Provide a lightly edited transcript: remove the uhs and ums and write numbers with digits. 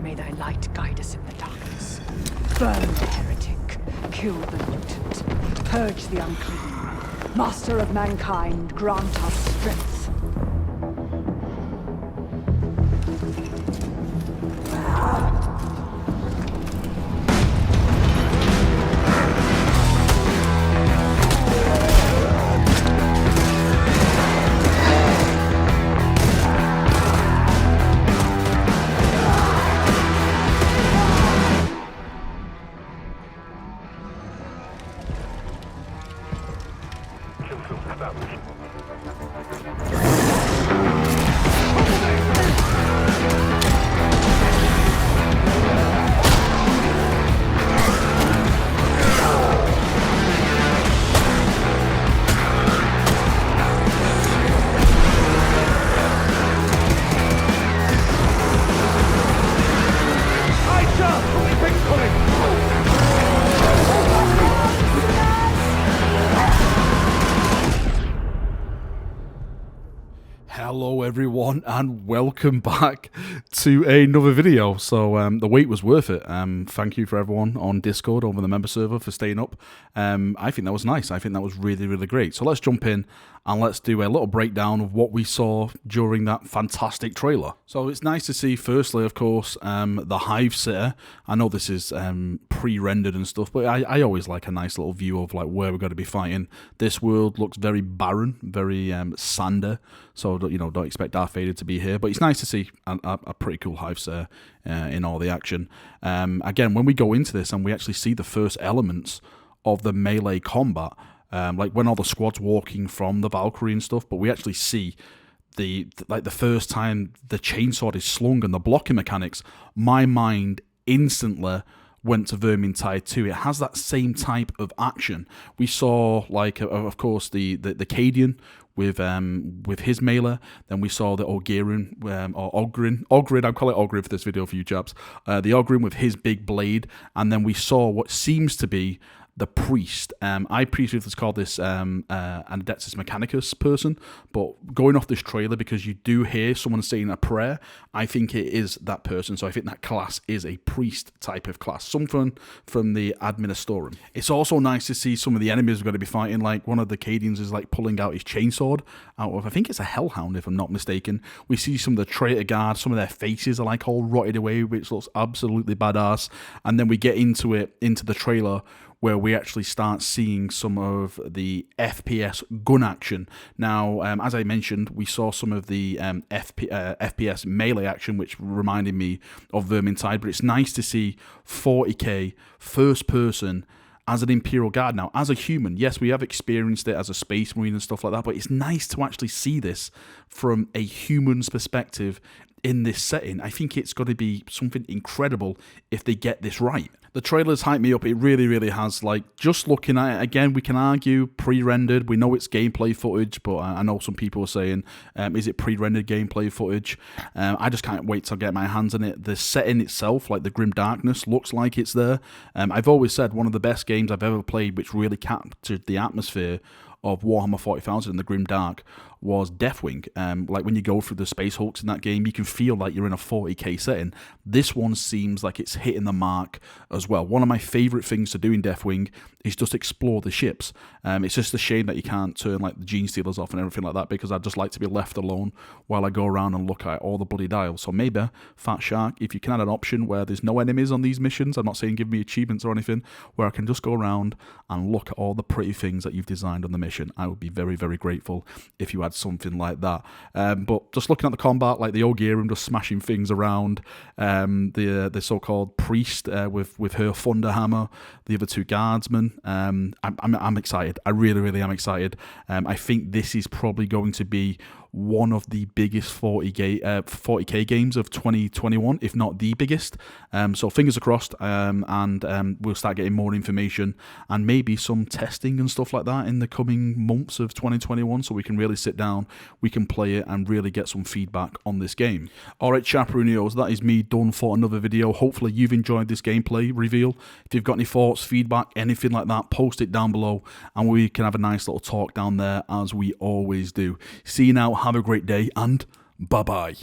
May thy light guide us in the darkness. Burn the heretic, kill the mutant, purge the unclean. Master of mankind, grant us strength. Hello everyone and welcome back to another video. So the wait was worth it. Thank you for everyone on Discord over the member server for staying up. I think that was nice. I think that was really great. So let's jump in and let's do a little breakdown of what we saw during that fantastic trailer. So it's nice to see, firstly, of course, the Hive sitter. I know this is pre-rendered and stuff, but I always like a nice little view of like where we're going to be fighting. This world looks very barren, very sandy, so don't expect Darth Vader to be here. But it's nice to see a pretty cool Hive sitter in all the action. Again, when we go into this and we actually see the first elements of the melee combat, like when all the squad's walking from the Valkyrie and stuff, but we actually see the first time the chainsword is slung and the blocking mechanics, my mind instantly went to Vermintide 2. It has that same type of action. We saw, like, of course, the Cadian with his melee. Then we saw the Ogrin, or Ogrin, I'll call it Ogrin for this video for you chaps. The Ogrin with his big blade, and then we saw what seems to be the priest. I previously called this an Adeptus Mechanicus person, but going off this trailer, because you do hear someone saying a prayer, I think it is that person. So I think that class is a priest type of class, something from the Administorum. It's also nice to see some of the enemies we're going to be fighting. Like one of the Cadians is like pulling out his chainsword out of, I think it's a Hellhound if I'm not mistaken. We see some of the traitor guard, some of their faces are like all rotted away, which looks absolutely badass. And then we get into the trailer where we actually start seeing some of the FPS gun action. Now, as I mentioned, we saw some of the FPS melee action, which reminded me of Vermintide, but it's nice to see 40k first person as an Imperial Guard. Now, as a human, yes, we have experienced it as a Space Marine and stuff like that, but it's nice to actually see this from a human's perspective in this setting. I think it's got to be something incredible if they get this right. The trailer's hyped me up. It really has. Like, just looking at it, again, we can argue pre-rendered. We know it's gameplay footage, but I know some people are saying, is it pre-rendered gameplay footage? I just can't wait to get my hands on it. The setting itself, like the Grim Darkness, looks like it's there. I've always said one of the best games I've ever played, which really captured the atmosphere of Warhammer 40,000 in the Grim Dark, was Deathwing. Like when you go through the Space Hulks in that game, you can feel like you're in a 40k setting. This one seems like it's hitting the mark as well. One of my favourite things to do in Deathwing is just explore the ships. It's just a shame that you can't turn like the gene stealers off and everything like that, because I'd just like to be left alone while I go around and look at all the bloody dials. So maybe, Fat Shark, if you can add an option where there's no enemies on these missions, I'm not saying give me achievements or anything, where I can just go around and look at all the pretty things that you've designed on the mission, I would be very grateful if you had something like that. But just looking at the combat, like the Ogirum just smashing things around, the so-called priest with her Thunderhammer, the other two guardsmen. I'm excited. I really am excited. I think this is probably going to be one of the biggest 40k games of 2021, if not the biggest. So fingers are crossed, and we'll start getting more information and maybe some testing and stuff like that in the coming months of 2021, so we can really sit down, we can play it and really get some feedback on this game. Alright, Chaperoonios, that is me done for another video. Hopefully you've enjoyed this gameplay reveal. If you've got any thoughts, feedback, anything like that, post it down below and we can have a nice little talk down there as we always do. See you now. Have a great day and bye-bye.